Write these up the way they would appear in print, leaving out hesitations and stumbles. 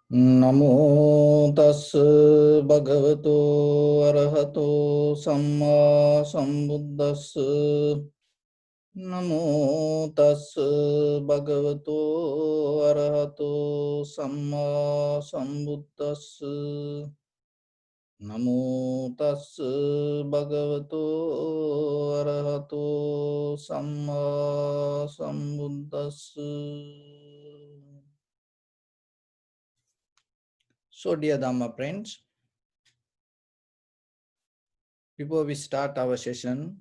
Namo tassa bhagavato arahato samma sambuddhassa. Namo tassa bhagavato arahato samma sambuddhassa. Namo tassa bhagavato arahato samma sambuddhassa. So, dear Dhamma friends, before we start our session,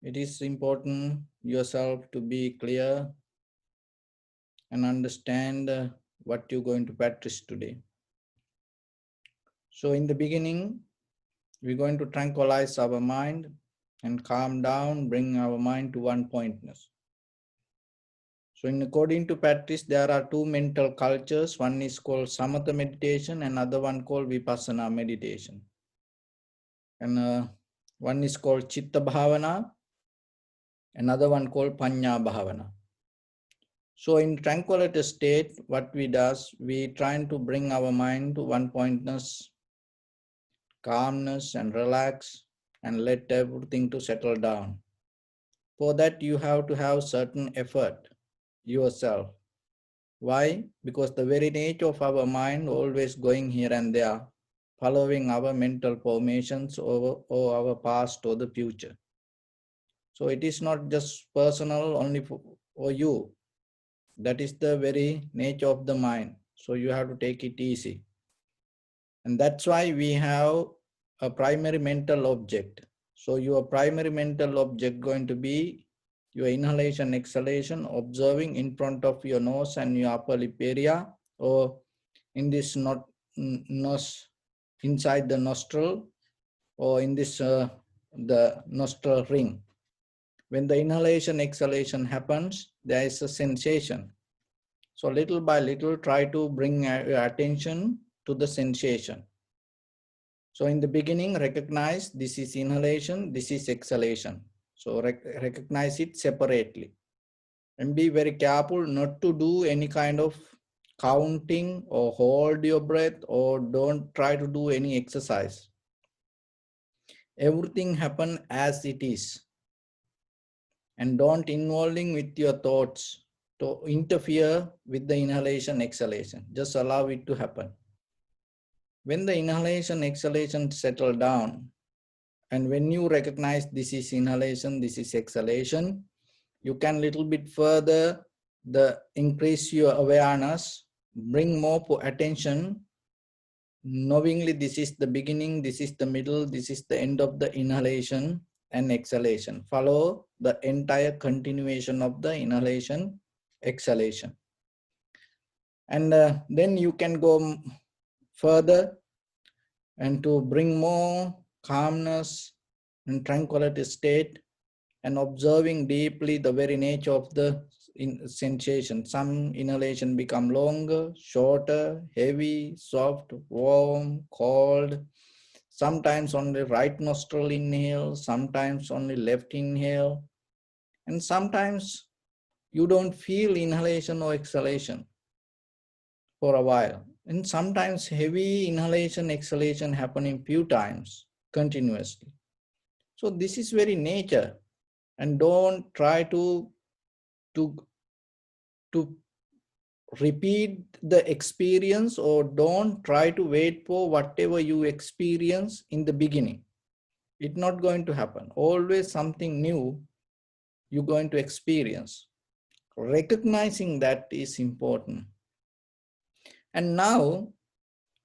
it is important yourself to be clear and understand what you're going to practice today. So, in the beginning, we're going to tranquilize our mind and calm down, bring our mind to one pointness. So, in according to practice, there are two mental cultures. One is called samatha meditation, and another one called vipassana meditation. And one is called chitta bhavana, another one called panya bhavana. So in tranquility state, what we does, we trying to bring our mind to one pointness, calmness and relax and let everything to settle down. For that you have to have certain effort yourself. Why? Because the very nature of our mind always going here and there, following our mental formations or our past or the future. So it is not just personal only for you. That is the very nature of the mind. So you have to take it easy. And that's why we have a primary mental object. So your primary mental object going to be your inhalation, exhalation, observing in front of your nose and your upper lip area, or in this nose, inside the nostril, or in this the nostril ring. When the inhalation, exhalation happens, there is a sensation. So little by little, try to bring your attention to the sensation. So in the beginning, recognize this is inhalation, this is exhalation. So recognize it separately. And be very careful not to do any kind of counting or hold your breath or don't try to do any exercise. Everything happen as it is. And don't involving with your thoughts to interfere with the inhalation, exhalation. Just allow it to happen. When the inhalation, exhalation settle down, and when you recognize this is inhalation, this is exhalation, you can little bit further increase your awareness, bring more attention, knowingly this is the beginning, this is the middle, this is the end of the inhalation and exhalation. Follow the entire continuation of the inhalation, exhalation. And then you can go further and to bring more calmness and tranquility state and observing deeply the very nature of the sensation. Some inhalation become longer, shorter, heavy, soft, warm, cold. Sometimes only right nostril inhale, sometimes only left inhale. And sometimes you don't feel inhalation or exhalation for a while. And sometimes heavy inhalation, exhalation happening few times continuously. So this is very nature, and don't try to repeat the experience, or don't try to wait for whatever you experience in the beginning. It's not going to happen. Always something new you're going to experience. Recognizing that is important. And now,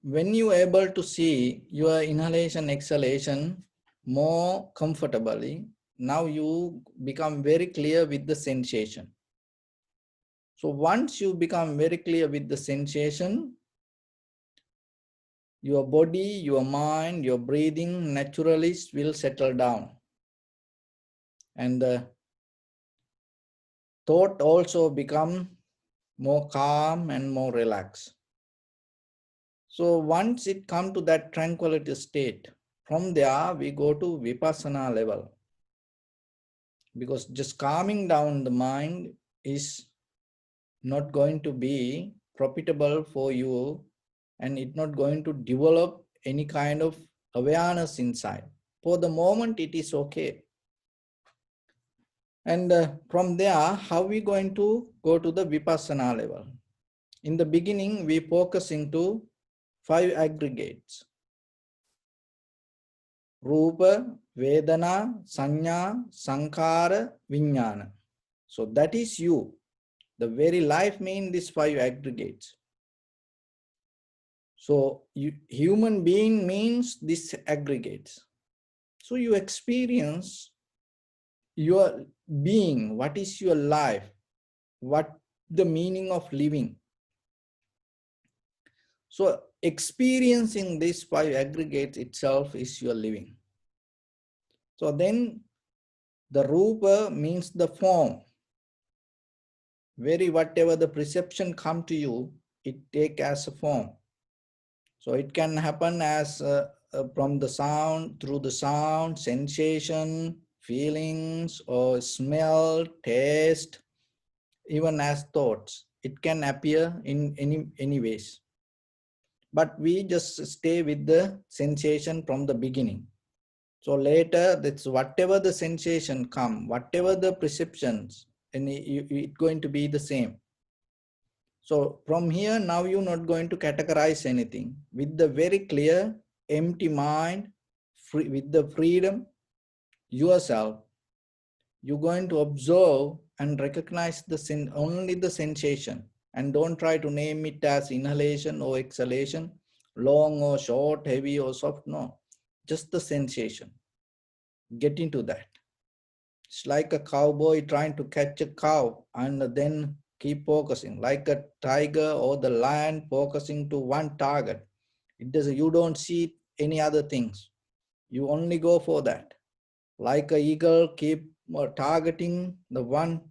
when you are able to see your inhalation, exhalation more comfortably, now you become very clear with the sensation. So once you become very clear with the sensation, your body, your mind, your breathing naturally will settle down. And the thought also become more calm and more relaxed. So once it comes to that tranquility state, from there we go to vipassana level. Because just calming down the mind is not going to be profitable for you, and it's not going to develop any kind of awareness inside. For the moment, it is okay. And from there, how we going to go to the Vipassana level? In the beginning, we focus into 5 aggregates. Rupa, Vedana, Sanya, Sankhara, Vijnana. So that is you. The very life means these 5 aggregates. So human being means these aggregates. So you experience your being, what is your life, what the meaning of living. So experiencing these 5 aggregates itself is your living. So then the Rupa means the form. Very whatever the perception come to you, it take as a form. So it can happen as from the sound, through the sound, sensation, feelings, or smell, taste, even as thoughts. It can appear in any ways. But we just stay with the sensation from the beginning. So later, that's whatever the sensation come, whatever the perceptions, and it's going to be the same. So from here, now you're not going to categorize anything. With the very clear, empty mind, with the freedom, yourself, you're going to observe and recognize only the sensation. And don't try to name it as inhalation or exhalation, long or short, heavy or soft. No, just the sensation. Get into that. It's like a cowboy trying to catch a cow and then keep focusing, like a tiger or the lion focusing to one target. It does. You don't see any other things. You only go for that. Like a eagle keep targeting the one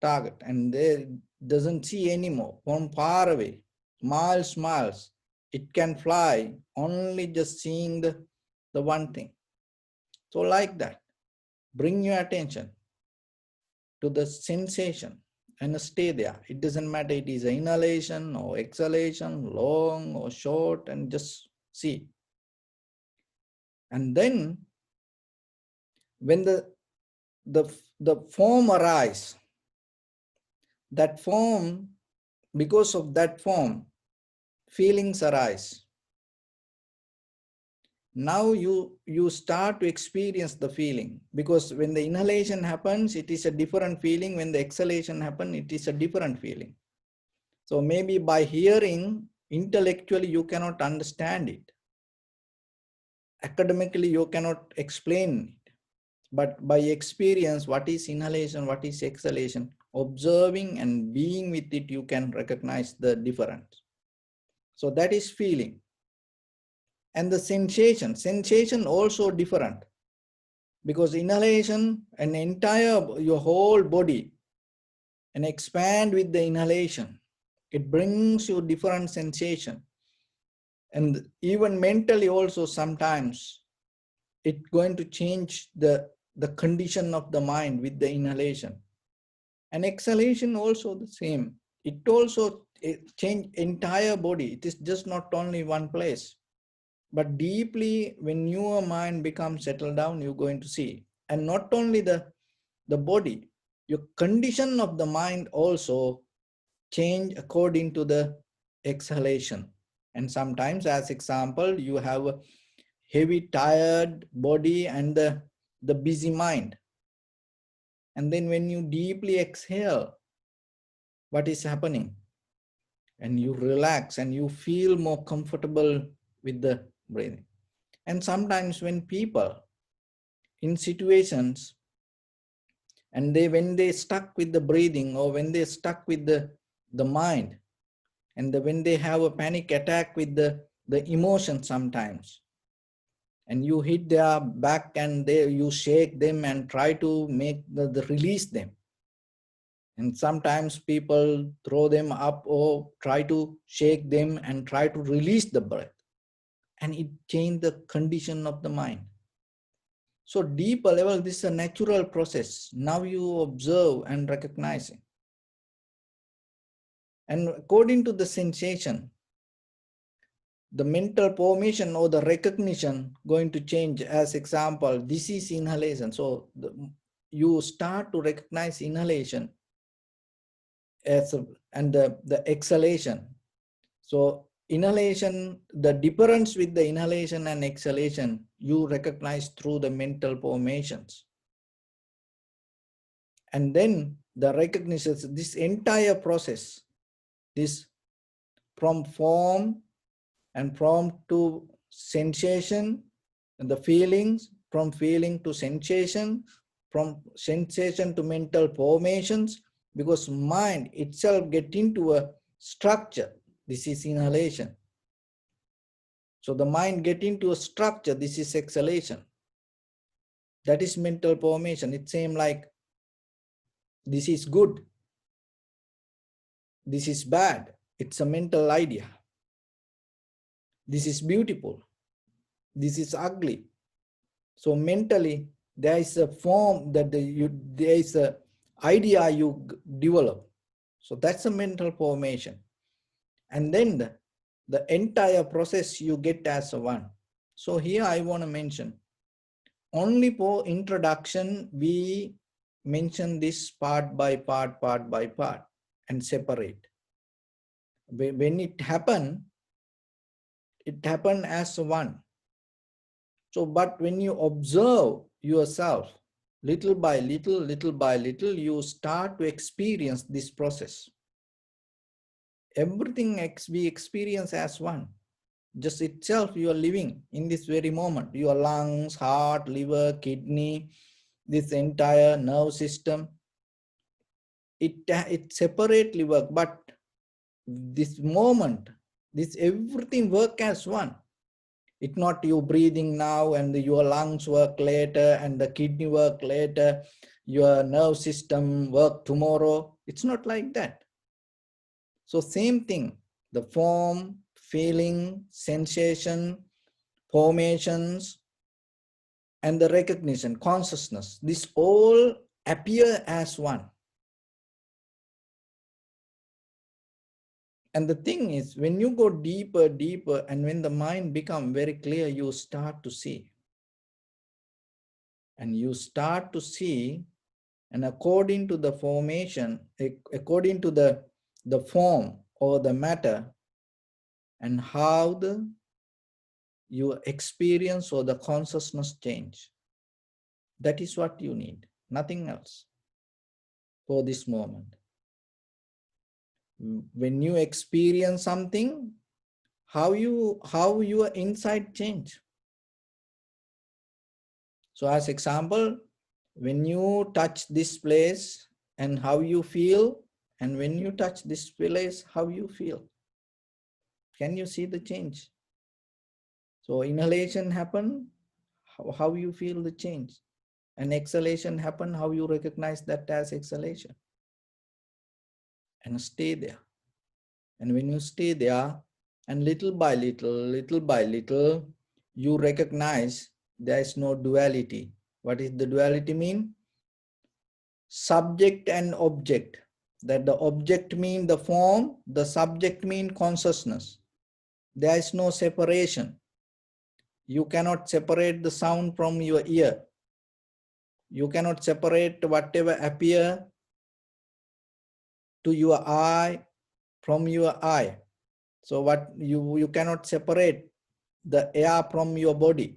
target, and they doesn't see anymore from far away, miles. It can fly only just seeing the one thing. So like that, bring your attention to the sensation and stay there. It doesn't matter it is inhalation or exhalation, long or short, and just see. And then when the form arises, that form, because of that form, feelings arise. Now you start to experience the feeling, because when the inhalation happens, it is a different feeling. When the exhalation happens, it is a different feeling. So maybe by hearing, intellectually you cannot understand it. Academically you cannot explain it. But by experience, what is inhalation, what is exhalation, observing and being with it, you can recognize the difference. So that is feeling. And the sensation also different, because inhalation, an entire, your whole body, and expand with the inhalation, it brings you different sensation. And even mentally also sometimes it's going to change the condition of the mind with the inhalation. And exhalation also the same. It also change entire body. It is just not only one place. But deeply, when your mind becomes settled down, you're going to see. And not only the body, your condition of the mind also change according to the exhalation. And sometimes, as example, you have a heavy, tired body and the busy mind. And then when you deeply exhale, what is happening? And you relax and you feel more comfortable with the breathing. And sometimes when people in situations, and when they stuck with the breathing, or when they stuck with the mind, and when they have a panic attack with the emotion sometimes, and you hit their back and you shake them and try to make the release them. And sometimes people throw them up or try to shake them and try to release the breath. And it changes the condition of the mind. So deeper level, this is a natural process. Now you observe and recognize it. And according to the sensation, the mental formation or the recognition going to change. As example, this is inhalation. So you start to recognize inhalation as and the exhalation. So inhalation, the difference with the inhalation and exhalation, you recognize through the mental formations. And then the recognition, this entire process, this from form and from to sensation and the feelings, from feeling to sensation, from sensation to mental formations, because mind itself get into a structure. This is inhalation. So the mind get into a structure. This is exhalation. That is mental formation. It seems like this is good, this is bad. It's a mental idea. This is beautiful, this is ugly. So mentally, there is a form that there is a idea you develop. So that's a mental formation. And then the entire process you get as a one. So here I want to mention, only for introduction, we mention this part by part and separate. When it happened as one. So, but when you observe yourself, little by little, you start to experience this process. Everything we experience as one. Just itself, you are living in this very moment. Your lungs, heart, liver, kidney, this entire nerve system, it separately work, but this moment, this everything work as one. It's not you breathing now and your lungs work later and the kidney work later, your nerve system work tomorrow. It's not like that. So same thing, the form, feeling, sensation, formations, and the recognition, consciousness, this all appear as one. And the thing is, when you go deeper, and when the mind becomes very clear, you start to see. And you start to see, and according to the formation, according to the form or the matter, and how your experience or the consciousness change. That is what you need, nothing else for this moment. When you experience something, how your inside change. So as example, when you touch this place and how you feel, and when you touch this place, how you feel. Can you see the change? So inhalation happen, how you feel the change. And exhalation happen, how you recognize that as exhalation. And stay there. And when you stay there, and little by little, you recognize there is no duality. What is the duality mean? Subject and object. That the object mean the form, the subject mean consciousness. There is no separation. You cannot separate the sound from your ear. You cannot separate whatever appear to your eye from your eye. So what you cannot separate the air from your body.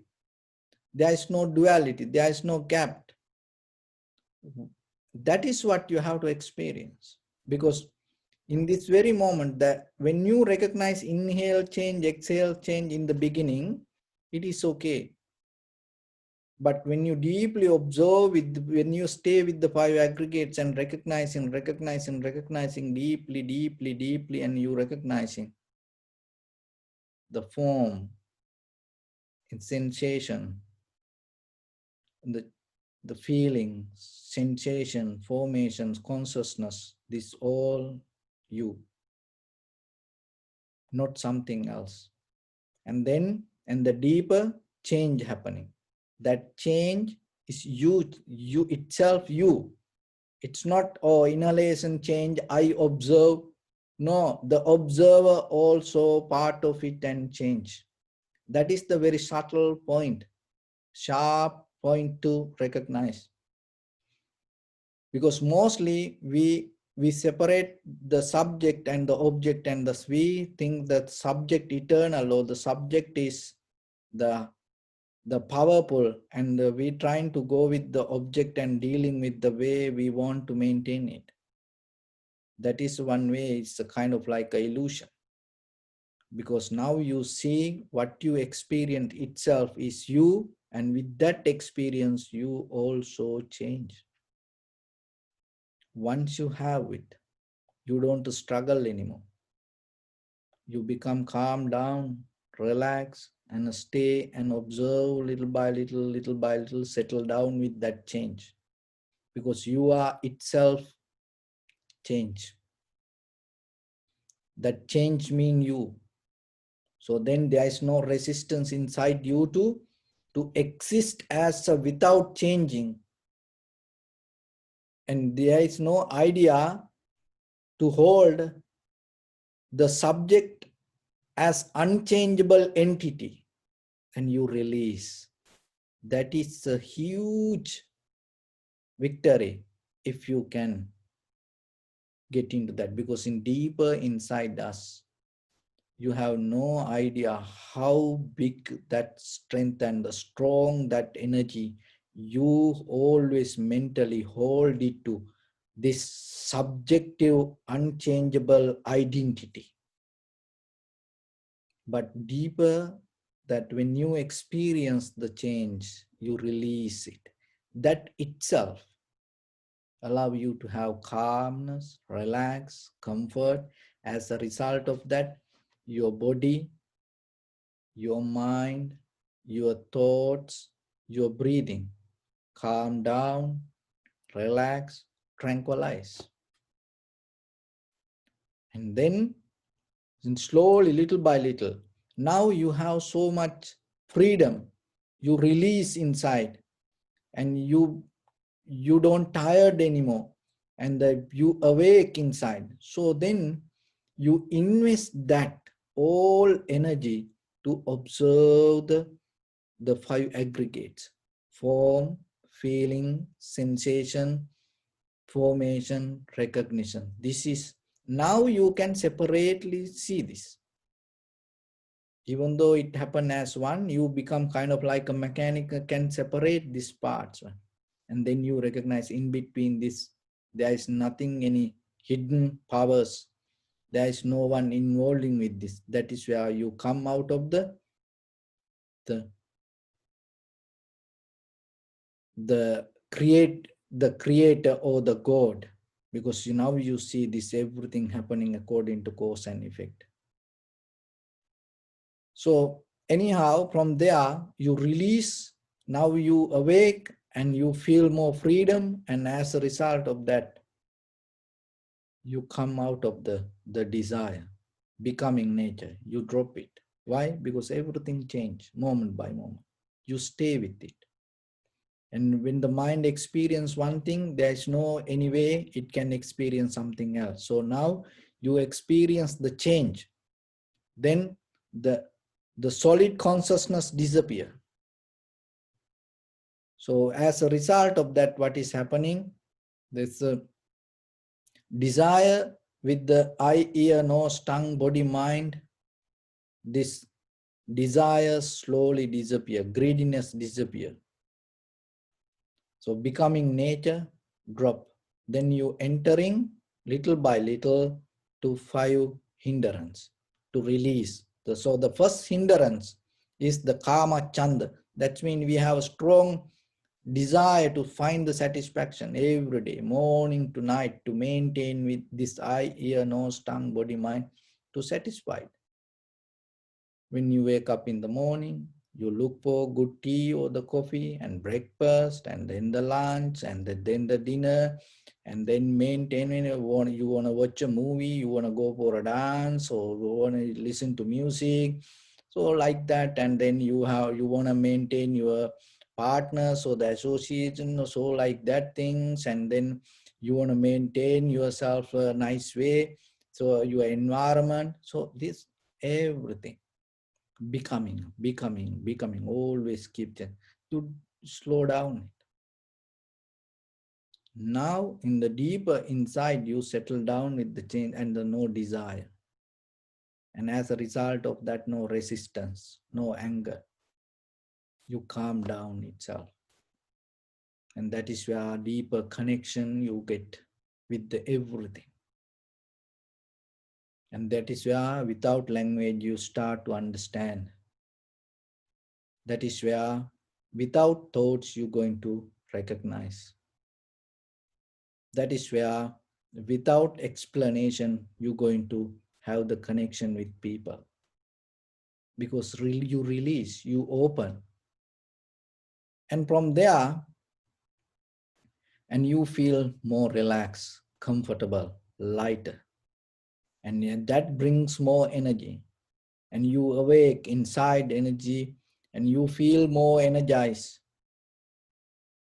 There is no duality, there is no gap. That is what you have to experience. Because in this very moment, that when you recognize inhale change, exhale change in the beginning, it is okay. But when you deeply observe, when you stay with the five aggregates and recognizing deeply, and you recognizing the form and sensation, the feeling, sensation, formations, consciousness, this all you, not something else. And then, and the deeper change happening. That change is you itself, you. It's not, oh, inhalation change, I observe. No, the observer also part of it and change. That is the very subtle point, sharp point to recognize. Because mostly we separate the subject and the object, and thus we think that subject eternal or the subject is the powerful, and we trying to go with the object and dealing with the way we want to maintain it. That is one way. It's a kind of like an illusion, because now you see what you experience itself is you, and with that experience you also change. Once you have it, you don't struggle anymore. You become calm down, relax, and stay and observe little by little, settle down with that change. Because you are itself change. That change mean you. So then there is no resistance inside you to exist as a without changing. And there is no idea to hold the subject as unchangeable entity, and you release. That is a huge victory if you can get into that, because in deeper inside us, you have no idea how big that strength and the strong that energy. You always mentally hold it to this subjective unchangeable identity. But deeper, that when you experience the change, you release it. That itself allow you to have calmness, relax, comfort. As a result of that, your body, your mind, your thoughts, your breathing calm down, relax, tranquilize. And then slowly, little by little, now you have so much freedom. You release inside, and you don't tired anymore, and that you awake inside. So then you invest that all energy to observe the five aggregates: form, feeling, sensation, formation, recognition. This is now you can separately see this. Even though it happened as one, you become kind of like a mechanic, can separate these parts. And then you recognize in between this, there is nothing, any hidden powers. There is no one involving with this. That is where you come out of the creator or the God, because now you see this everything happening according to cause and effect. So anyhow, from there you release. Now you awake and you feel more freedom, and as a result of that, you come out of the desire, becoming nature. You drop it. Why? Because everything changes moment by moment. You stay with it. And when the mind experiences one thing, there is no any way it can experience something else. So now you experience the change. Then the solid consciousness disappears. So as a result of that, what is happening? There's a desire with the eye, ear, nose, tongue, body, mind. This desire slowly disappear. Greediness disappear. So becoming nature, drop. Then you entering little by little to five hindrance to release. So the first hindrance is the kama chanda. That means we have a strong desire to find the satisfaction every day, morning to night, to maintain with this eye, ear, nose, tongue, body, mind, to satisfy. When you wake up in the morning, you look for good tea or the coffee and breakfast, and then the lunch, and then the dinner, and then maintain. You want to watch a movie, you want to go for a dance, or you want to listen to music, so like that. And then you want to maintain your partner, so the association, so like that things. And then you want to maintain yourself a nice way, So your environment, so this everything becoming, always keep that. To slow down. Now in the deeper inside you settle down with the change and the no desire. And as a result of that, no resistance, no anger. You calm down itself. And that is where deeper connection you get with the everything. And that is where without language you start to understand. That is where without thoughts you're going to recognize. That is where without explanation you're going to have the connection with people. Because really you release, you open. And from there, and you feel more relaxed, comfortable, lighter. And that brings more energy. And you awake inside energy and you feel more energized.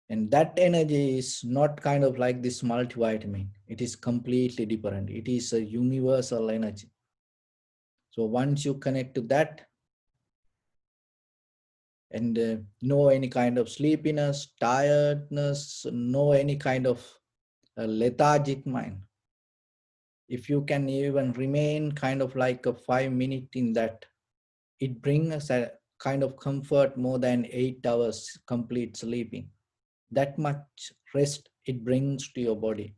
And that energy is not kind of like this multivitamin. It is completely different. It is a universal energy. So once you connect to that and no any kind of sleepiness, tiredness, no any kind of lethargic mind. If you can even remain kind of like a 5 minute in that, it brings a kind of comfort more than 8 hours complete sleeping. That much rest it brings to your body.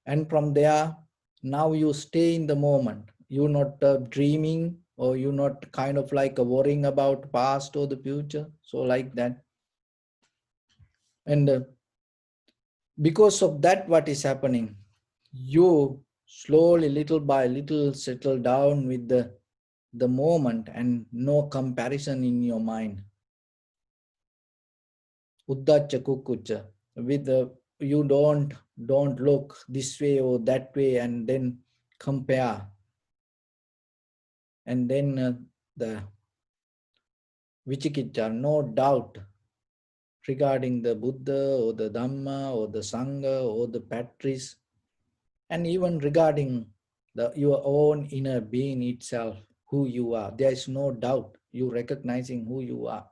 And from there, now you stay in the moment. You're not dreaming or you're not kind of like worrying about past or the future. So like that. And because of that, what is happening? You slowly, little by little, settle down with the moment and no comparison in your mind. Uddacha kukucha. With you don't look this way or that way and then compare. And then the vichikicha, no doubt regarding the Buddha or the Dhamma or the Sangha or the Patrice, and even regarding your own inner being itself, who you are. There is no doubt. You recognizing who you are.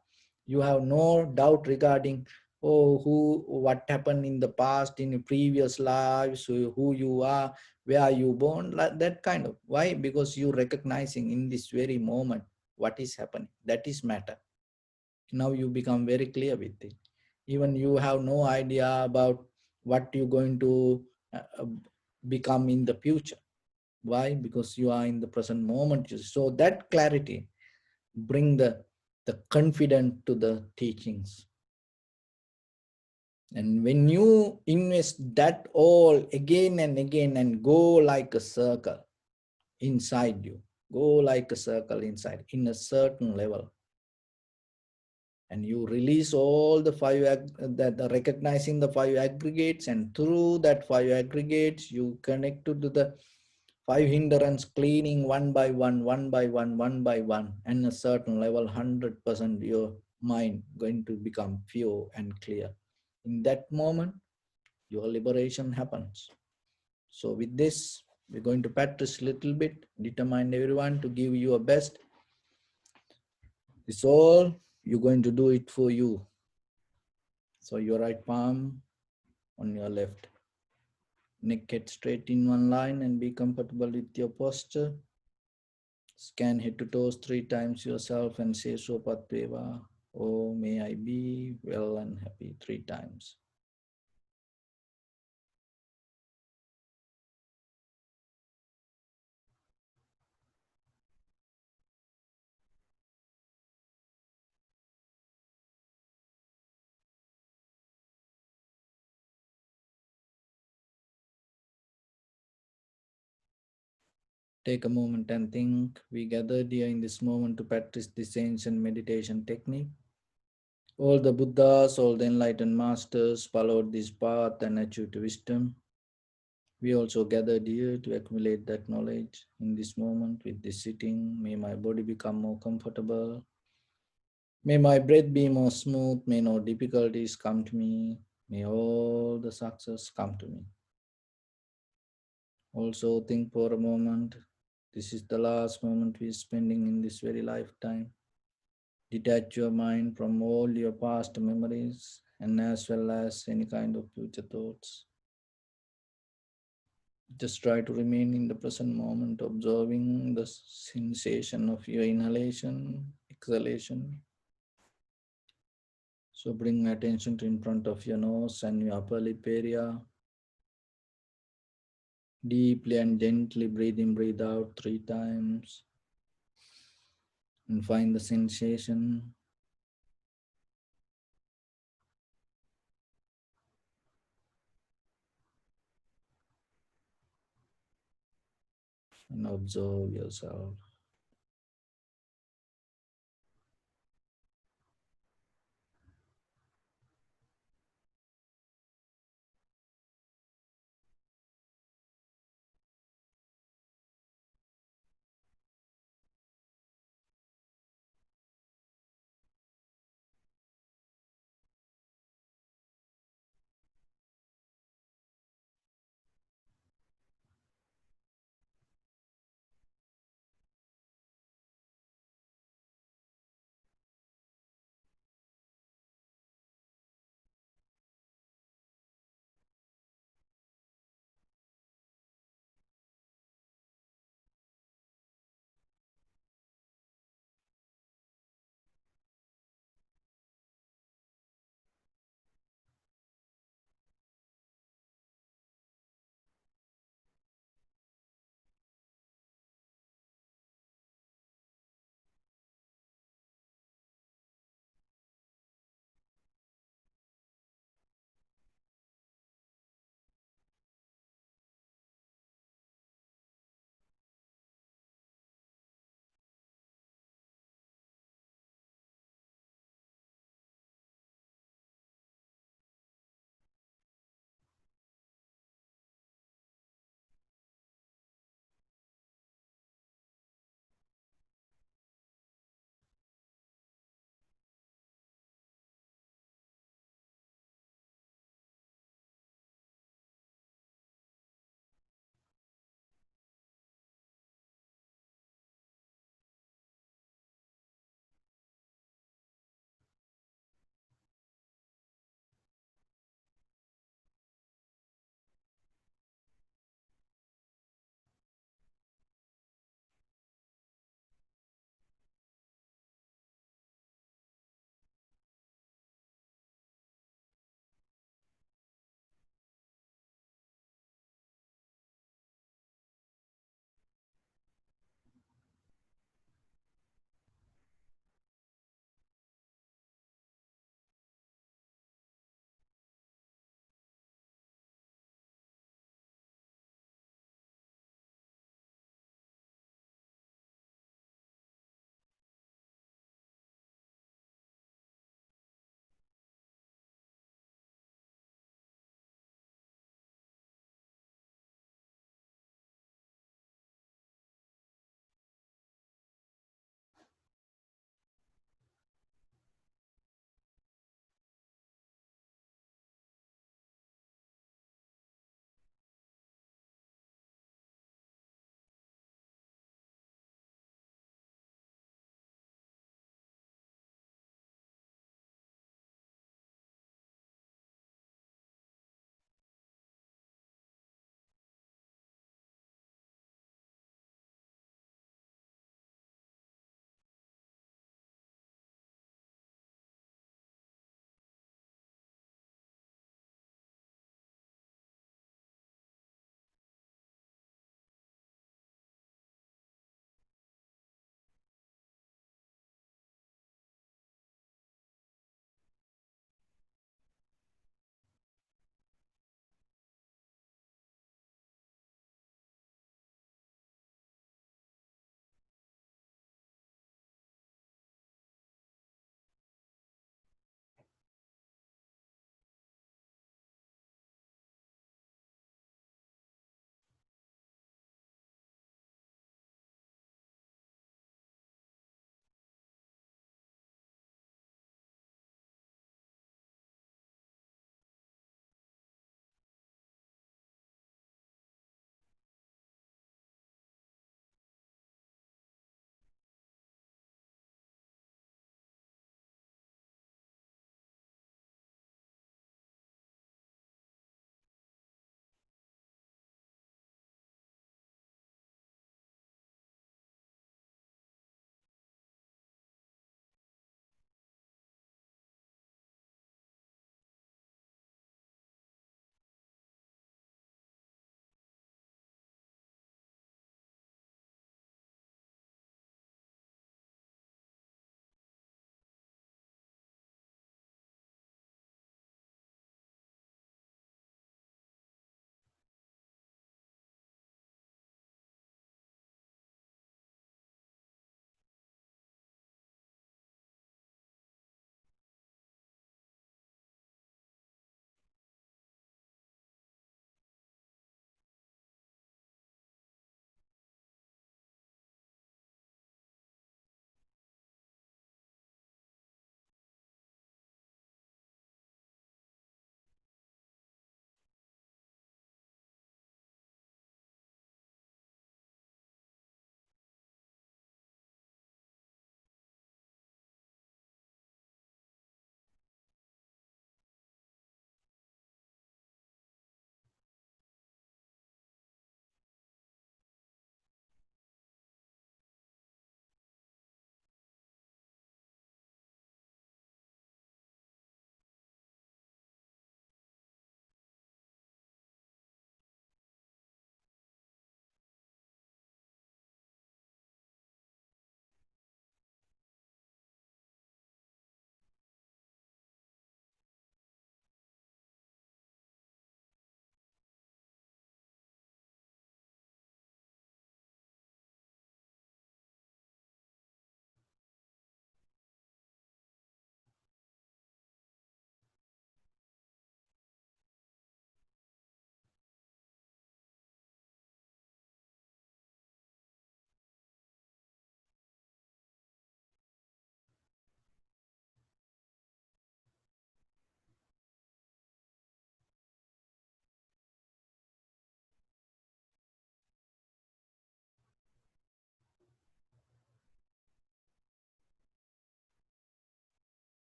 You have no doubt regarding what happened in the past, in your previous lives, who you are, where you born, like that kind of. Why? Because you recognizing in this very moment what is happening. That is matter. Now you become very clear with it. Even you have no idea about what you're going to become in the future. Why? Because you are in the present moment. So that clarity bring the confidence to the teachings. And when you invest that all again and again and go like a circle inside you, go like a circle inside in a certain level, and you release all the recognizing the five aggregates, and through that five aggregates you connect to the five hindrance, cleaning one by one, and a certain level 100% your mind going to become pure and clear. In that moment your liberation happens. So with this we're going to practice a little bit, determine everyone to give you a best. It's all you're going to do it for you. So your right palm on your left. Neck head straight in one line and be comfortable with your posture. Scan head to toes 3 times yourself and say Sopatveva. Oh, may I be well and happy 3 times. Take a moment and think. We gathered here in this moment to practice this ancient meditation technique. All the Buddhas, all the enlightened masters followed this path and achieved wisdom. We also gathered here to accumulate that knowledge in this moment with this sitting. May my body become more comfortable. May my breath be more smooth. May no difficulties come to me. May all the success come to me. Also think for a moment, this is the last moment we're spending in this very lifetime. Detach your mind from all your past memories and as well as any kind of future thoughts. Just try to remain in the present moment, observing the sensation of your inhalation, exhalation. So bring attention to in front of your nose and your upper lip area. Deeply and gently breathe in, breathe out 3 times. And find the sensation. And observe yourself.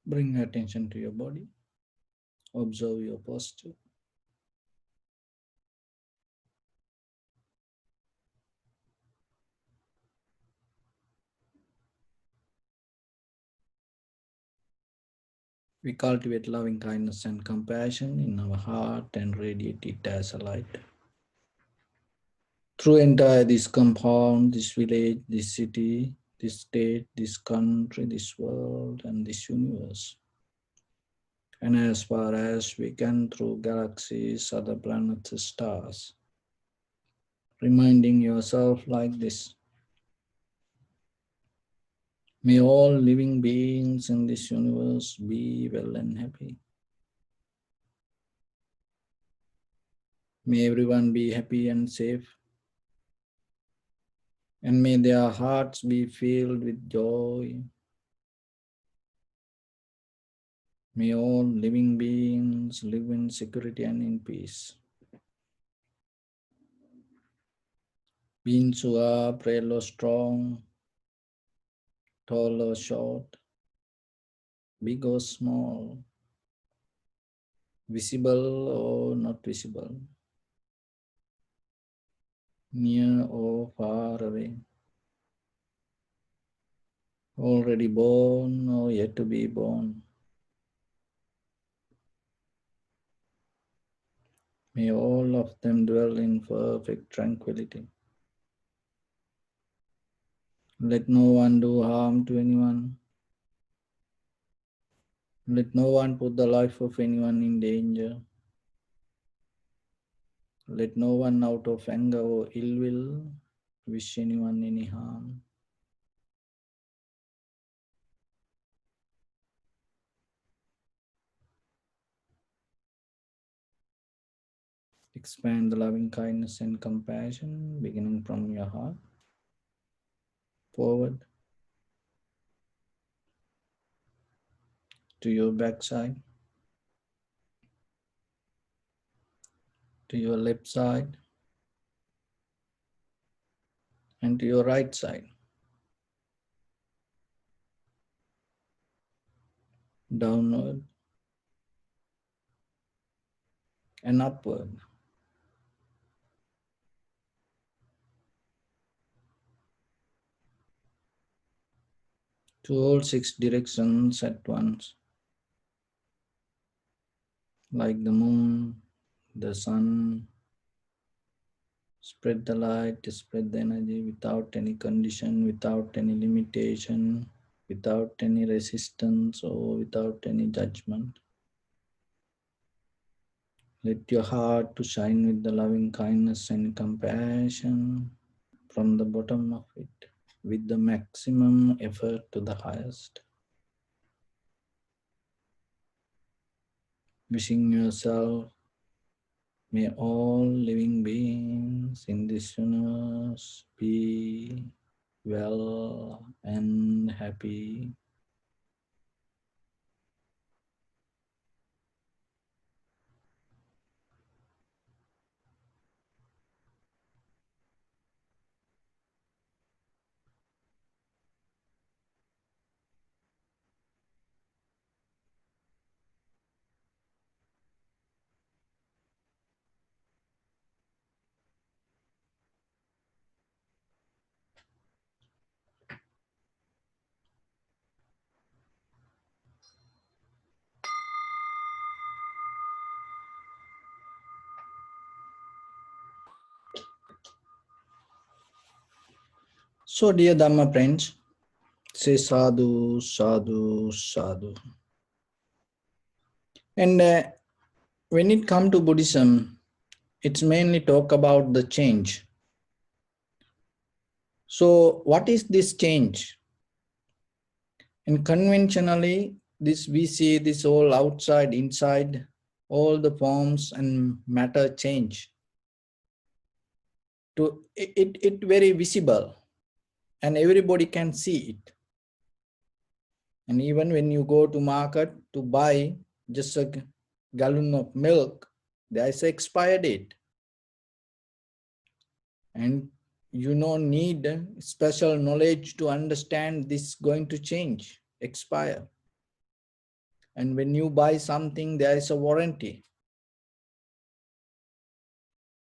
Bring attention to your body. Observe your posture. We cultivate loving kindness and compassion in our heart and radiate it as a light. Through entire this compound, this village, this city, this state, this country, this world, and this universe. And as far as we can through galaxies, other planets, stars. Reminding yourself like this. May all living beings in this universe be well and happy. May everyone be happy and safe. And may their hearts be filled with joy. May all living beings live in security and in peace. Beings who are frail or strong, tall or short, big or small, visible or not visible, near or far away, already born or yet to be born. May all of them dwell in perfect tranquility. Let no one do harm to anyone. Let no one put the life of anyone in danger. Let no one out of anger or ill will wish anyone any harm. Expand the loving kindness and compassion beginning from your heart forward to your backside, to your left side, and to your right side. Downward and upward. To all 6 directions at once, like the moon, the sun. Spread the light, spread the energy without any condition, without any limitation, without any resistance or without any judgment. Let your heart to shine with the loving kindness and compassion from the bottom of it, with the maximum effort to the highest. Wishing yourself, may all living beings in this universe be well and happy. So, dear Dhamma friends, say sadhu, sadhu, sadhu. And when it comes to Buddhism, it's mainly talk about the change. So, what is this change? And conventionally, this we see this all outside, inside, all the forms and matter change. To it very visible, and everybody can see it. And even when you go to market to buy just a gallon of milk, there is an expire date. And you don't need special knowledge to understand this going to change, expire. And when you buy something, there is a warranty.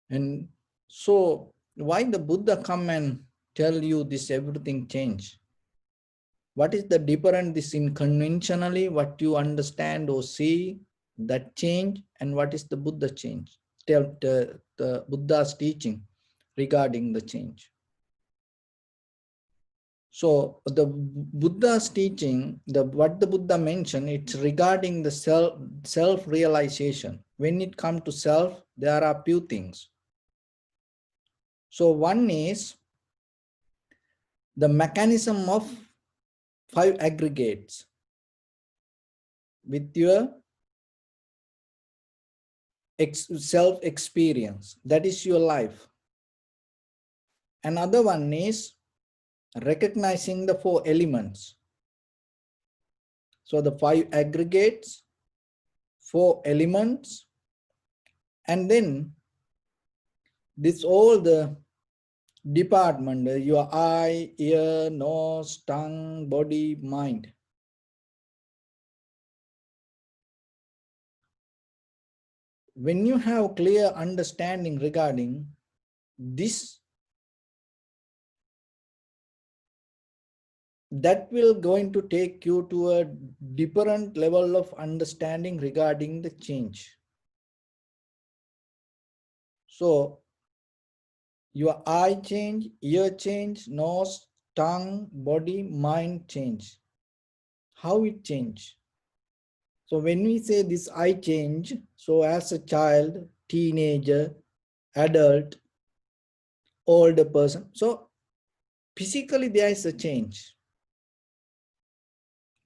And so why the Buddha come and tell you this everything change? What is the difference this in conventionally what you understand or see that change, and what is the Buddha change? Tell the Buddha's teaching regarding the change. So the Buddha's teaching, what the Buddha mentioned, it's regarding the self-realization. When it comes to self, there are few things. So one is the mechanism of 5 aggregates with your self-experience. That is your life. Another one is recognizing the 4 elements. So the 5 aggregates, 4 elements, and then this all the department, your eye, ear, nose, tongue, body, mind. When you have clear understanding regarding this, that will going to take you to a different level of understanding regarding the change. So your eye change, ear change, nose, tongue, body, mind change. How it change? So when we say this eye change, so as a child, teenager, adult, older person, so physically there is a change.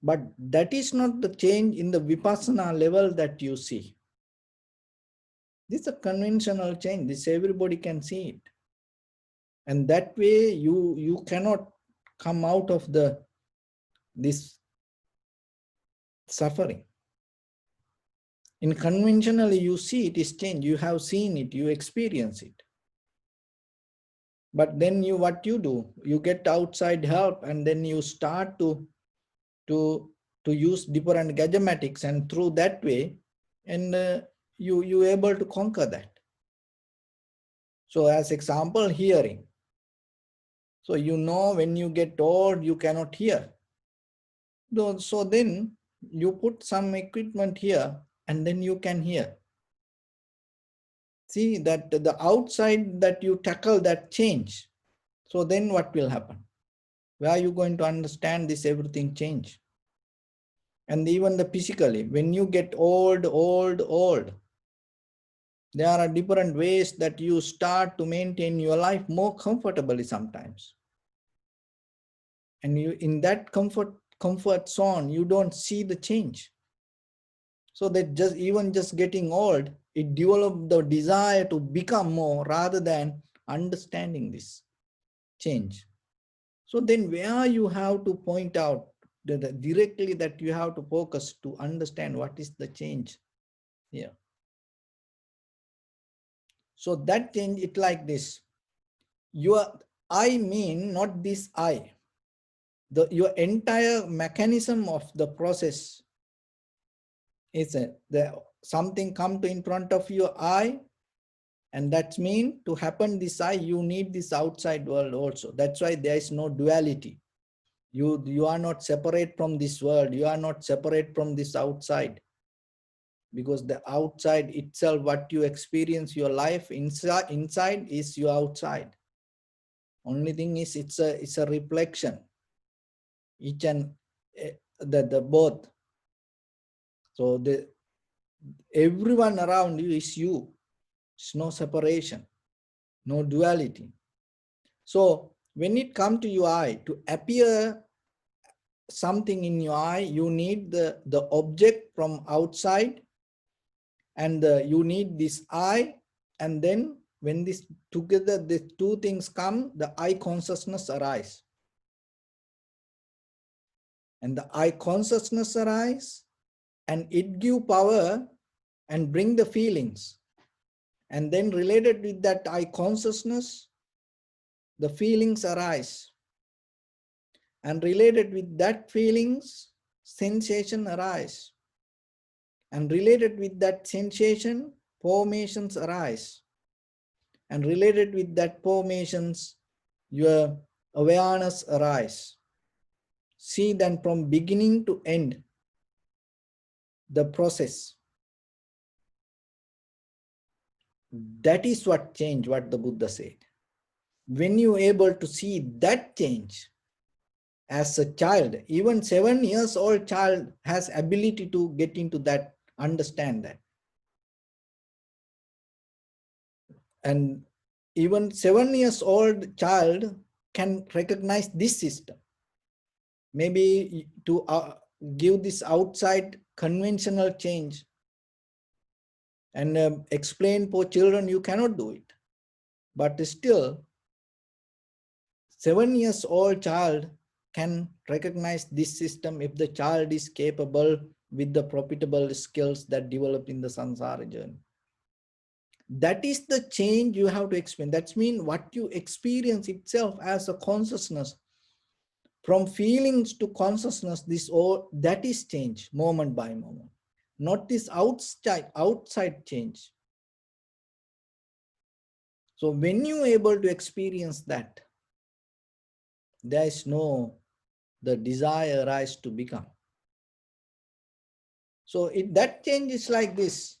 But that is not the change in the vipassana level that you see. This is a conventional change. This everybody can see it. And that way you cannot come out of this suffering. In conventionally, you see it is change. You have seen it, you experience it. But then what you do, you get outside help, and then you start to use different gadgetics, and through that way, and you able to conquer that. So as example, hearing. So you know when you get old, you cannot hear. So then you put some equipment here, and then you can hear. See that the outside that you tackle that change. So then what will happen? Where are you going to understand this everything change? And even the physically, when you get old, there are different ways that you start to maintain your life more comfortably sometimes. And you in that comfort zone, you don't see the change. So that just getting old, it develops the desire to become more rather than understanding this change. So then where you have to point out directly that you have to focus to understand what is the change here. So that change, it like this. Your I mean not this I. Your entire mechanism of the process is something come to in front of your eye, and that's mean to happen this eye, you need this outside world also. That's why there is no duality. You are not separate from this world. You are not separate from this outside. Because the outside itself, what you experience your life inside is your outside. Only thing is it's a reflection. Each and the both. So everyone around you is you. It's no separation, no duality. So when it comes to your eye, to appear something in your eye, you need the object from outside, and you need this eye, and then when this together, the two things come, the eye consciousness arise. And the eye consciousness arise, and it give power and bring the feelings. And then related with that eye consciousness, the feelings arise. And related with that feelings, sensation arise. And related with that sensation, formations arise. And related with that formations, your awareness arise. See then from beginning to end, the process. That is what change, what the Buddha said. When you are able to see that change as a child, even 7 years old child has ability to get into that, understand that. And even 7 years old child can recognize this system. Maybe to give this outside conventional change and explain for children, you cannot do it. But still, 7 years old child can recognize this system if the child is capable with the profitable skills that develop in the samsara journey. That is the change you have to experience. That means what you experience itself as a consciousness, from feelings to consciousness, this all that is change moment by moment, not this outside change. So when you are able to experience that, there is no the desire rise to become. So that change is like this.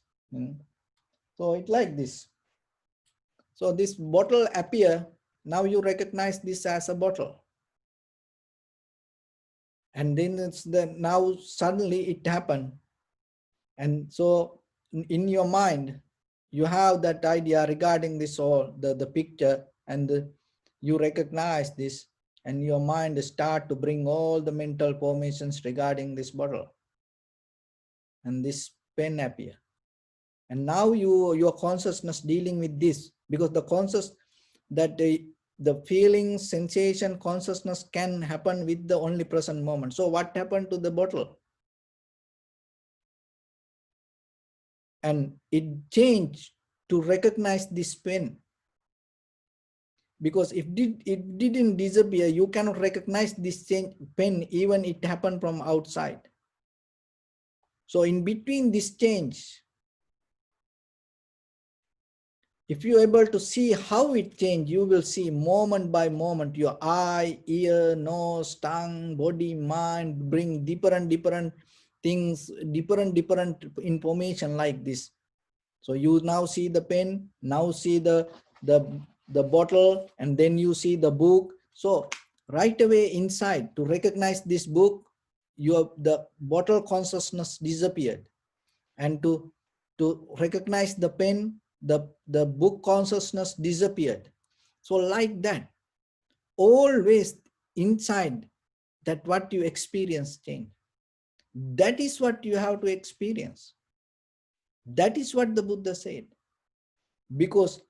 So it's like this. So this bottle appear, now you recognize this as a bottle. And then it's now suddenly it happened. And so in your mind, you have that idea regarding this all, the picture, and you recognize this, and your mind start to bring all the mental formations regarding this bottle. And this pen appear. And now your consciousness dealing with this, because the conscious, that the feeling, sensation, consciousness can happen with the only present moment. So what happened to the bottle? And it changed to recognize this pen. Because if it didn't disappear, you cannot recognize this pen even it happened from outside. So in between this change, if you're able to see how it changed, you will see moment by moment, your eye, ear, nose, tongue, body, mind, bring different things, different information like this. So you now see the pen, now see the bottle, and then you see the book. So right away inside, to recognize this book, the bottle consciousness disappeared. And to recognize the pen, the book consciousness disappeared. So like that, always inside, that what you experience change. That is what you have to experience. That is what the Buddha said. Because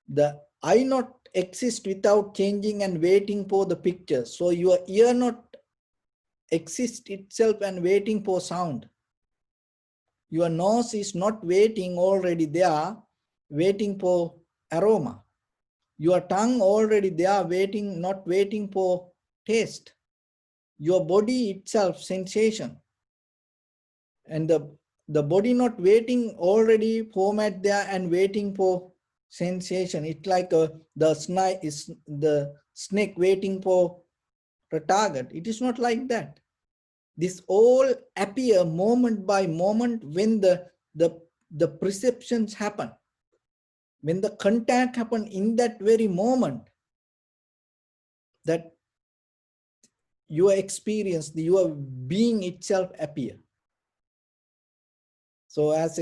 the I not exist without changing and waiting for the picture. So your ear not exist itself and waiting for sound. Your nose is not waiting already there, waiting for aroma. Your tongue already there, waiting, not waiting for taste. Your body itself, sensation. And the body not waiting already format there and waiting for sensation. It's like the snake waiting for the target. It is not like that. This all appear moment by moment when the perceptions happen. When the contact happen in that very moment, that your experience, your being itself appear. So as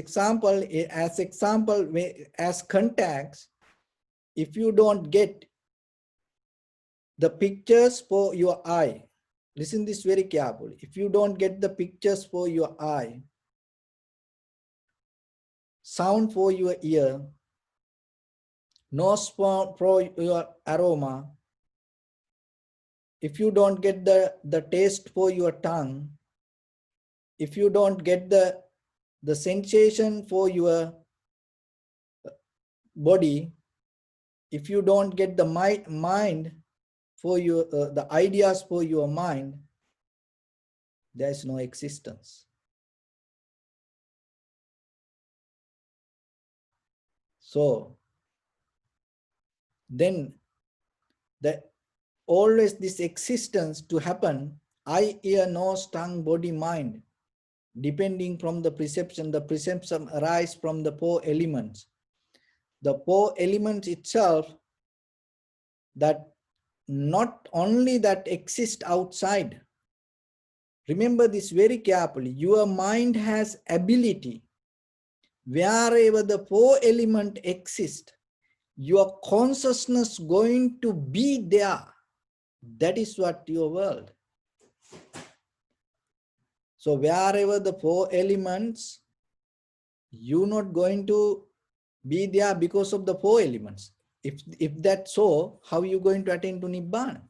contacts, if you don't get the pictures for your eye, listen this very carefully. If you don't get the pictures for your eye, sound for your ear, nose for your aroma, if you don't get the taste for your tongue, if you don't get the sensation for your body, if you don't get the mind for your the ideas for your mind, there is no existence. So then the always this existence to happen, eye, ear, nose, tongue, body, mind, depending from the perception arise from the four elements. The four elements itself, that not only that exist outside. Remember this very carefully. Your mind has ability. Wherever the four element exist, your consciousness going to be there. That is what your world. So wherever the four elements, you're not going to be there because of the four elements. If that's so, how are you going to attain to Nibbana?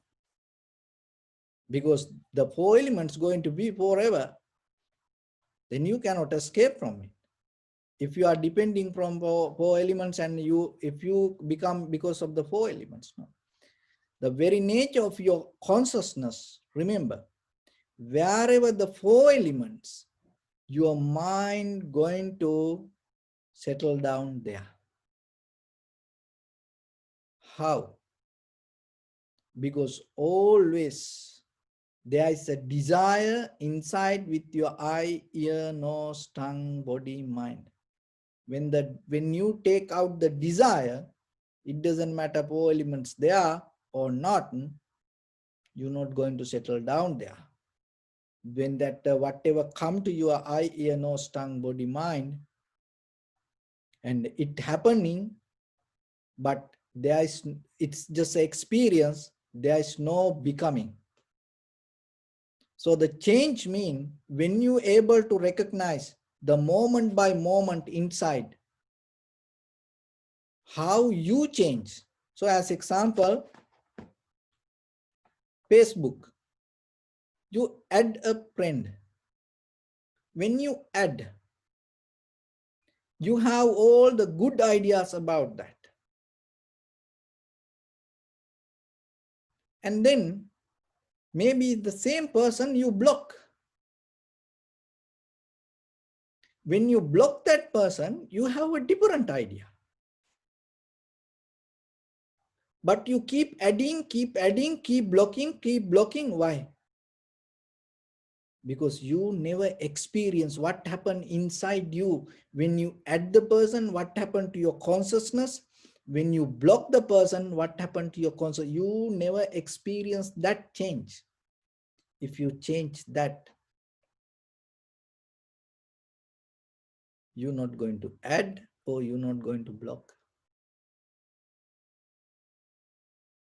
Because the four elements going to be forever, then you cannot escape from it. If you are depending from four elements and if you become because of the four elements, no. The very nature of your consciousness, remember, wherever the four elements, your mind going to settle down there. How? Because always there is a desire inside with your eye, ear, nose, tongue, body, mind. When you take out the desire, it doesn't matter four elements there or not, you're not going to settle down there. When that whatever come to your eye, ear, nose, tongue, body, mind, and it happening, but it's just an experience, there is no becoming. So the change mean when you able to recognize the moment by moment inside, how you change. So as example, Facebook, you add a friend. When you add, you have all the good ideas about that. And then maybe the same person you block. When you block that person, you have a different idea. But you keep adding, keep blocking. Why? Because you never experience what happened inside you. When you add the person, what happened to your consciousness? When you block the person, what happened to your consciousness? You never experience that change. If you change that, you're not going to add or you're not going to block.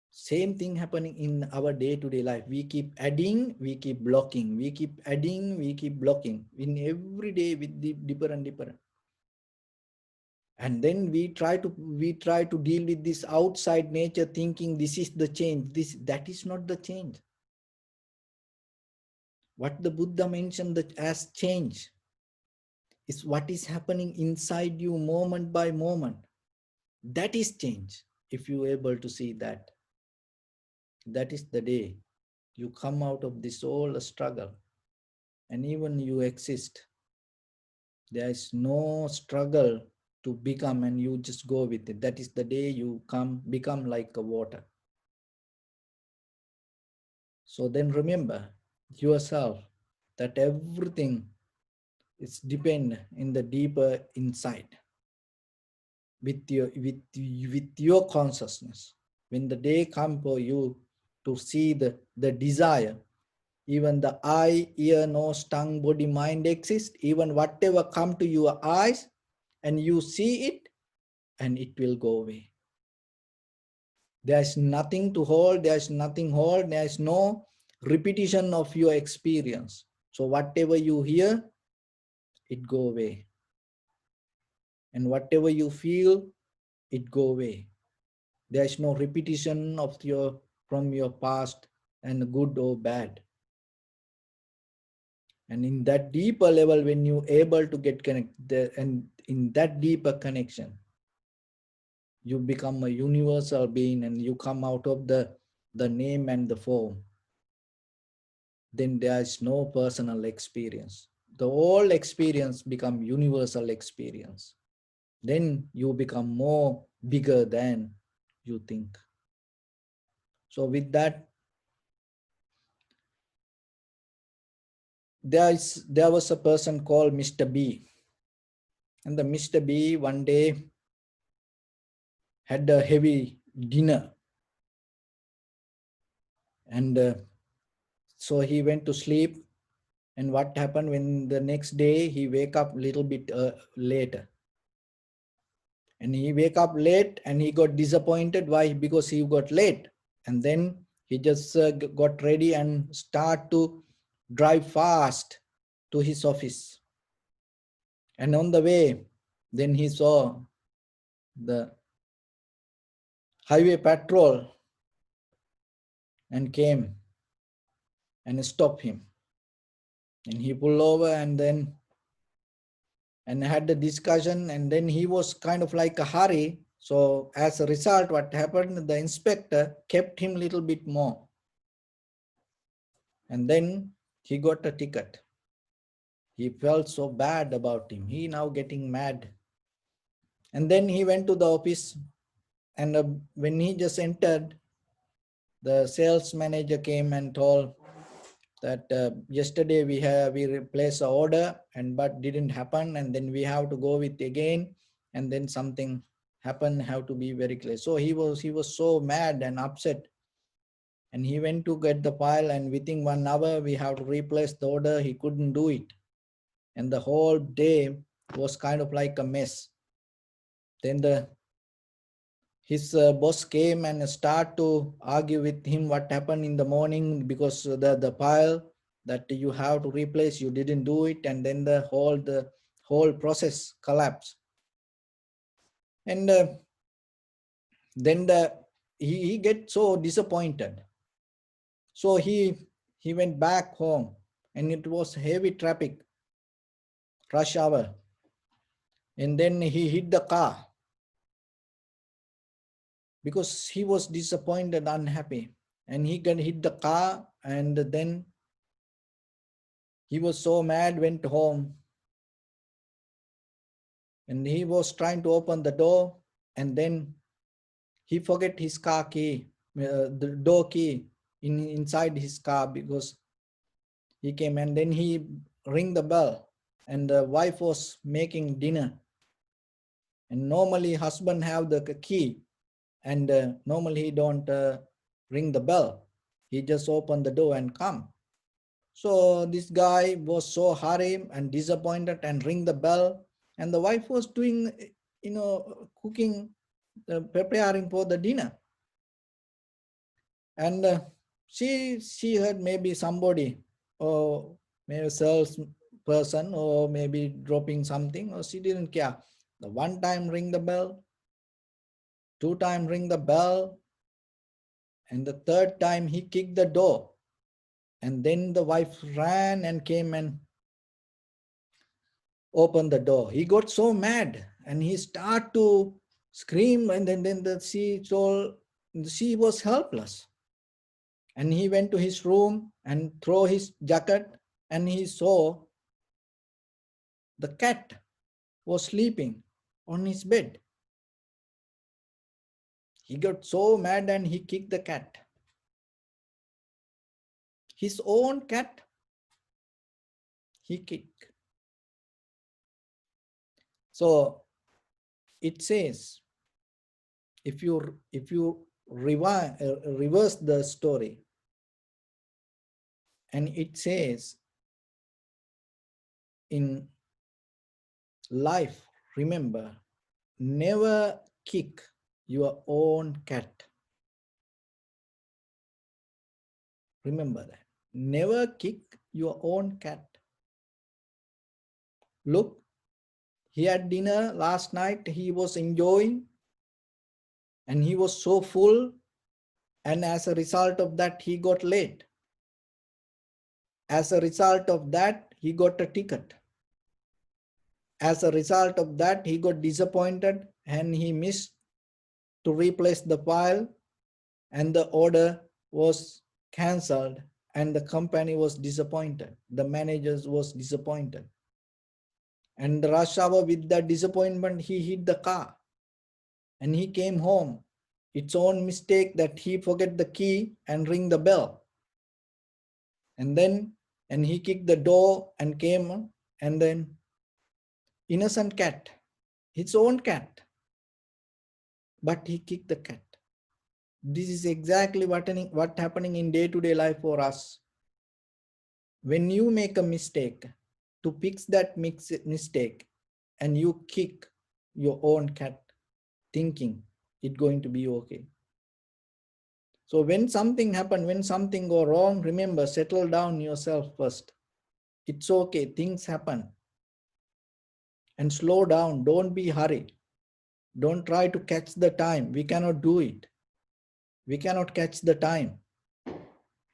Same thing happening in our day-to-day life. We keep adding, we keep blocking, we keep adding, we keep blocking in every day with deeper and deeper. And then we try to deal with this outside nature, thinking this is the change. That is not the change. What the Buddha mentioned that as change is what is happening inside you moment by moment. That is change. If you are able to see that, that is the day you come out of this whole struggle, and even you exist. There is no struggle to become, and you just go with it. That is the day you become like a water. So then remember yourself that everything is depend in the deeper inside with your consciousness. When the day comes for you to see the desire, even the eye, ear, nose, tongue, body, mind exist, even whatever come to your eyes and you see it, and it will go away. There's nothing to hold, there's nothing hold, there's no repetition of your experience. So whatever you hear, it go away. And whatever you feel, it go away. There's no repetition of from your past, and good or bad. And in that deeper level, when you able to get connected, and in that deeper connection, you become a universal being and you come out of the name and the form. Then there is no personal experience. The whole experience become universal experience. then you become more bigger than you think. So with that, there was a person called Mr. B. And the Mr. B one day had a heavy dinner. And so he went to sleep. And what happened when the next day he wake up a little bit later? And he wake up late and he got disappointed. Why? Because he got late. And then he just got ready and start to drive fast to his office. And on the way, then he saw the highway patrol and came and stopped him. And he pulled over and then had the discussion, and then he was kind of like a hurry. So as a result, what happened, the inspector kept him a little bit more. And then he got a ticket. He felt so bad about him. He now getting mad. And then he went to the office, and when he just entered, the sales manager came and told that yesterday we replaced the order but didn't happen, and then we have to go with again, and then something happened, have to be very clear. So he was so mad and upset, and he went to get the file, and within 1 hour we have to replace the order. He couldn't do it, and the whole day was kind of like a mess. Then his boss came and start to argue with him what happened in the morning, because the file that you have to replace, you didn't do it, and then the whole process collapsed. And then he get so disappointed. So he went back home, and it was heavy traffic, rush hour, and then he hit the car because he was disappointed, unhappy, and he can hit the car, and then he was so mad, went home, and he was trying to open the door, and then he forget his car key, the door key inside his car, because he came, and then he ring the bell, and the wife was making dinner, and normally husband have the key, and normally he don't ring the bell, he just open the door and come. So this guy was so hurried and disappointed and ring the bell, and the wife was doing, cooking, preparing for the dinner. And she heard maybe somebody, or maybe sales person, or maybe dropping something, or she didn't care. The one time ring the bell, 2 time ring the bell, and the 3rd time he kicked the door. And then the wife ran and came and opened the door. He got so mad and he started to scream, and then she was helpless. And he went to his room and threw his jacket, and he saw the cat was sleeping on his bed. He got so mad and he kicked the cat. His own cat, he kicked. So it says, if you reverse the story, and it says, in life, remember, never kick your own cat. Remember that. Never kick your own cat. Look, he had dinner last night, he was enjoying, and he was so full, and as a result of that, he got late. As a result of that, he got a ticket. As a result of that, he got disappointed and he missed to replace the file, and the order was cancelled, and the company was disappointed. The managers was disappointed. And the rush hour, with that disappointment, he hit the car and he came home. It's own mistake that he forget the key and ring the bell. And he kicked the door and came, and then innocent cat, his own cat, but he kicked the cat. This is exactly what happening in day-to-day life for us. When you make a mistake, to fix that mistake, and you kick your own cat, thinking it's going to be okay. So when something happen, when something go wrong, remember, settle down yourself first. It's okay, things happen. And slow down, don't be hurried. Don't try to catch the time. We cannot do it. We cannot catch the time.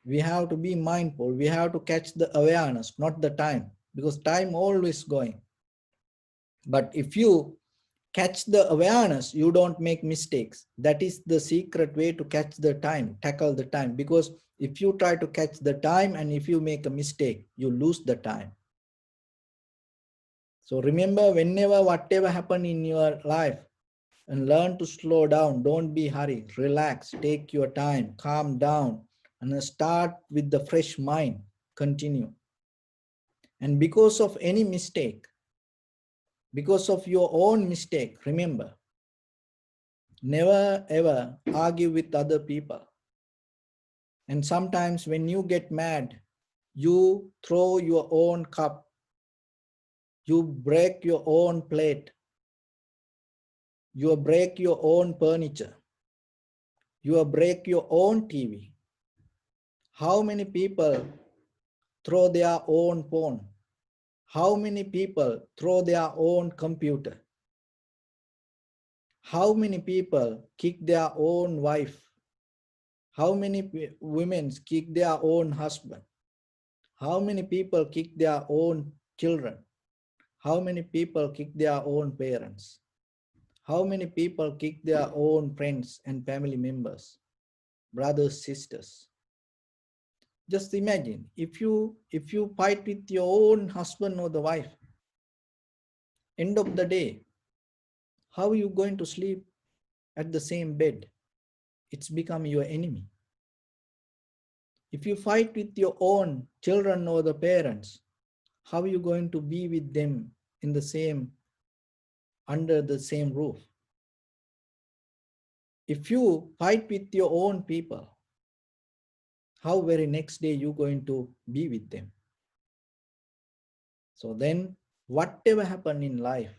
We have to be mindful. We have to catch the awareness, not the time, because time always going. But if you catch the awareness, you don't make mistakes. That is the secret way to catch the time, tackle the time. Because if you try to catch the time and if you make a mistake, you lose the time. So remember, whenever, whatever happen in your life, and learn to slow down. Don't be hurried. Relax, take your time, calm down, and start with the fresh mind. Continue. And because of any mistake, because of your own mistake, remember, never ever argue with other people. And sometimes when you get mad, you throw your own cup, you break your own plate, you break your own furniture, you break your own TV. How many people throw their own phone? How many people throw their own computer? How many people kick their own wife? How many women kick their own husband? How many people kick their own children? How many people kick their own parents? How many people kick their own friends and family members, brothers, sisters? Just imagine, if you fight with your own husband or the wife, end of the day, how are you going to sleep at the same bed? It's become your enemy. If you fight with your own children or the parents, how are you going to be with them in the same, under the same roof? If you fight with your own people, how very next day you going to be with them? So then, whatever happen in life,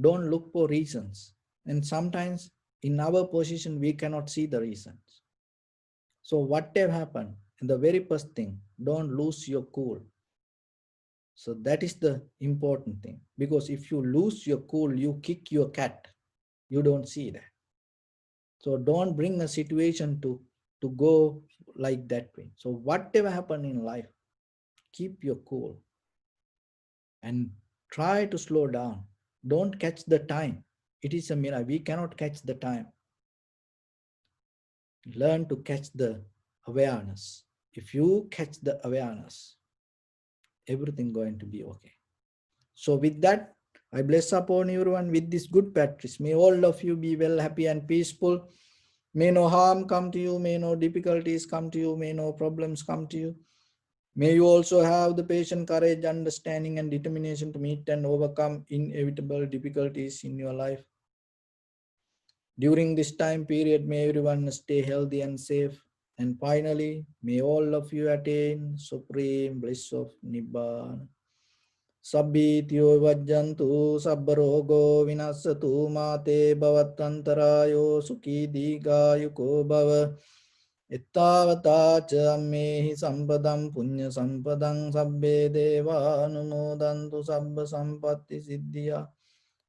don't look for reasons. And sometimes in our position, we cannot see the reasons. So whatever happened, and the very first thing, don't lose your cool. So that is the important thing, because if you lose your cool, you kick your cat, you don't see that. So don't bring a situation to go like that way. So whatever happen in life, keep your cool and try to slow down. Don't catch the time. It is a mirror. We cannot catch the time. Learn to catch the awareness. If you catch the awareness, everything going to be okay. So with that, I bless upon everyone with this good practice. May all of you be well, happy and peaceful. May no harm come to you. May no difficulties come to you. May no problems come to you. May you also have the patience, courage, understanding and determination to meet and overcome inevitable difficulties in your life. During this time period, may everyone stay healthy and safe. And finally, may all of you attain supreme bliss of Nibbana. Sabbityo vajjantu sabbarogo vinasatu mate bhavatantarayo sukhi digayuko bhava. Ittavata cha ammehi sampadam punya sampadam sabbe deva anumodantu sabba sampatti siddhya.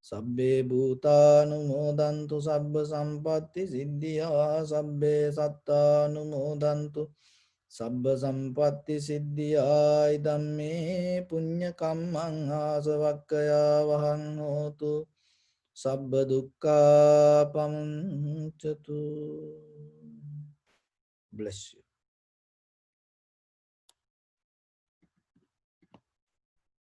Sabbe bhutanumodantu sabba sampatti siddhya. Sabbe sattanumodantu sabba sampatti siddhya. Idamme punya kammang asavakkaya vahang hotu sabba dukkha pamuncatu. Bless you.